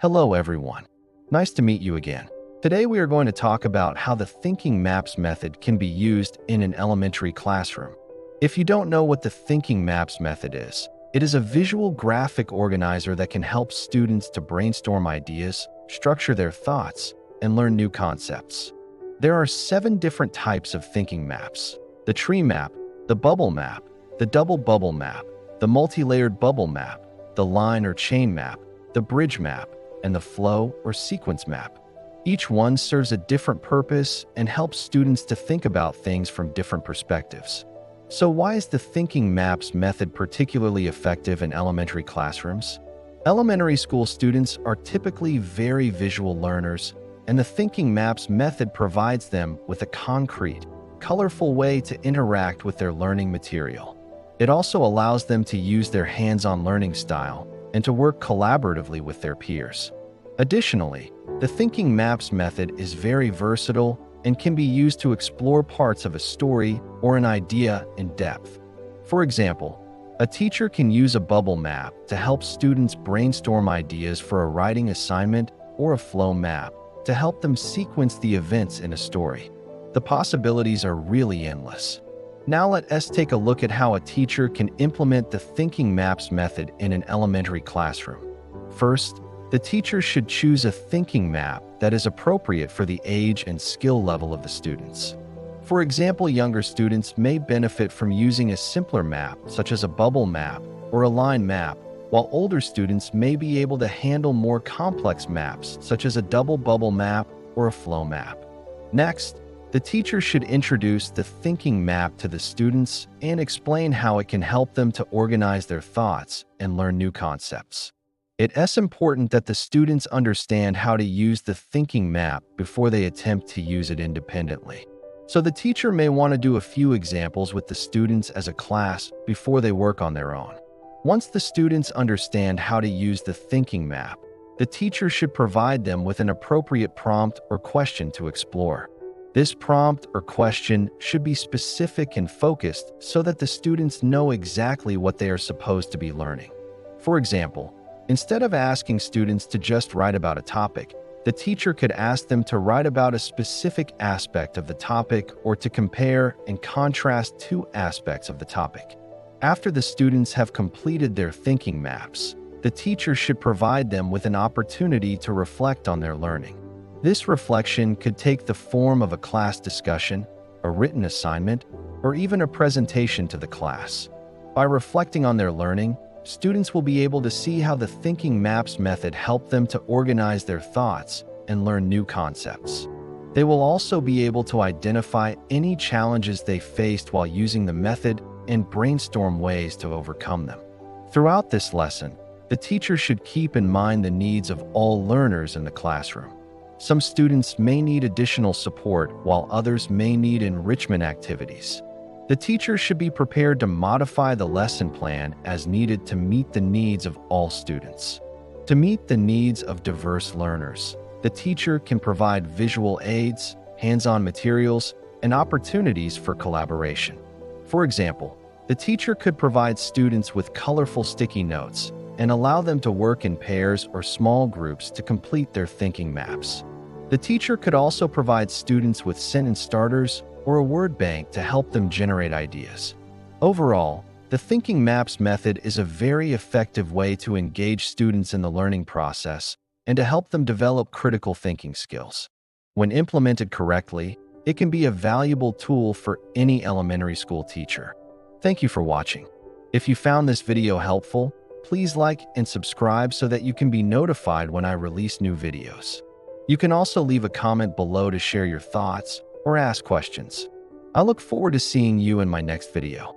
Hello everyone. Nice to meet you again. Today we are going to talk about how the thinking maps method can be used in an elementary classroom. If you don't know what the thinking maps method is, it is a visual graphic organizer that can help students to brainstorm ideas, structure their thoughts, and learn new concepts. There are 7 different types of thinking maps: the tree map, the bubble map, the double bubble map, the multi-layered bubble map, the line or chain map, the bridge map, and the flow or sequence map. Each one serves a different purpose and helps students to think about things from different perspectives. So why is the thinking maps method particularly effective in elementary classrooms? Elementary school students are typically very visual learners, and the thinking maps method provides them with a concrete, colorful way to interact with their learning material. It also allows them to use their hands-on learning style and to work collaboratively with their peers. Additionally, the thinking maps method is very versatile and can be used to explore parts of a story or an idea in depth. For example, a teacher can use a bubble map to help students brainstorm ideas for a writing assignment, or a flow map to help them sequence the events in a story. The possibilities are really endless. Now let us take a look at how a teacher can implement the thinking maps method in an elementary classroom. First, the teacher should choose a thinking map that is appropriate for the age and skill level of the students. For example, younger students may benefit from using a simpler map, such as a bubble map or a line map, while older students may be able to handle more complex maps, such as a double bubble map or a flow map. Next, the teacher should introduce the thinking map to the students and explain how it can help them to organize their thoughts and learn new concepts. It is important that the students understand how to use the thinking map before they attempt to use it independently. So the teacher may want to do a few examples with the students as a class before they work on their own. Once the students understand how to use the thinking map, the teacher should provide them with an appropriate prompt or question to explore. This prompt or question should be specific and focused so that the students know exactly what they are supposed to be learning. For example, instead of asking students to just write about a topic, the teacher could ask them to write about a specific aspect of the topic or to compare and contrast 2 aspects of the topic. After the students have completed their thinking maps, the teacher should provide them with an opportunity to reflect on their learning. This reflection could take the form of a class discussion, a written assignment, or even a presentation to the class. By reflecting on their learning, students will be able to see how the thinking maps method helped them to organize their thoughts and learn new concepts. They will also be able to identify any challenges they faced while using the method and brainstorm ways to overcome them. Throughout this lesson, the teacher should keep in mind the needs of all learners in the classroom. Some students may need additional support, while others may need enrichment activities. The teacher should be prepared to modify the lesson plan as needed to meet the needs of all students. To meet the needs of diverse learners, the teacher can provide visual aids, hands-on materials, and opportunities for collaboration. For example, the teacher could provide students with colorful sticky notes and allow them to work in pairs or small groups to complete their thinking maps. The teacher could also provide students with sentence starters or a word bank to help them generate ideas. Overall, the thinking maps method is a very effective way to engage students in the learning process and to help them develop critical thinking skills. When implemented correctly, it can be a valuable tool for any elementary school teacher. Thank you for watching. If you found this video helpful, please like and subscribe so that you can be notified when I release new videos. You can also leave a comment below to share your thoughts or ask questions. I look forward to seeing you in my next video.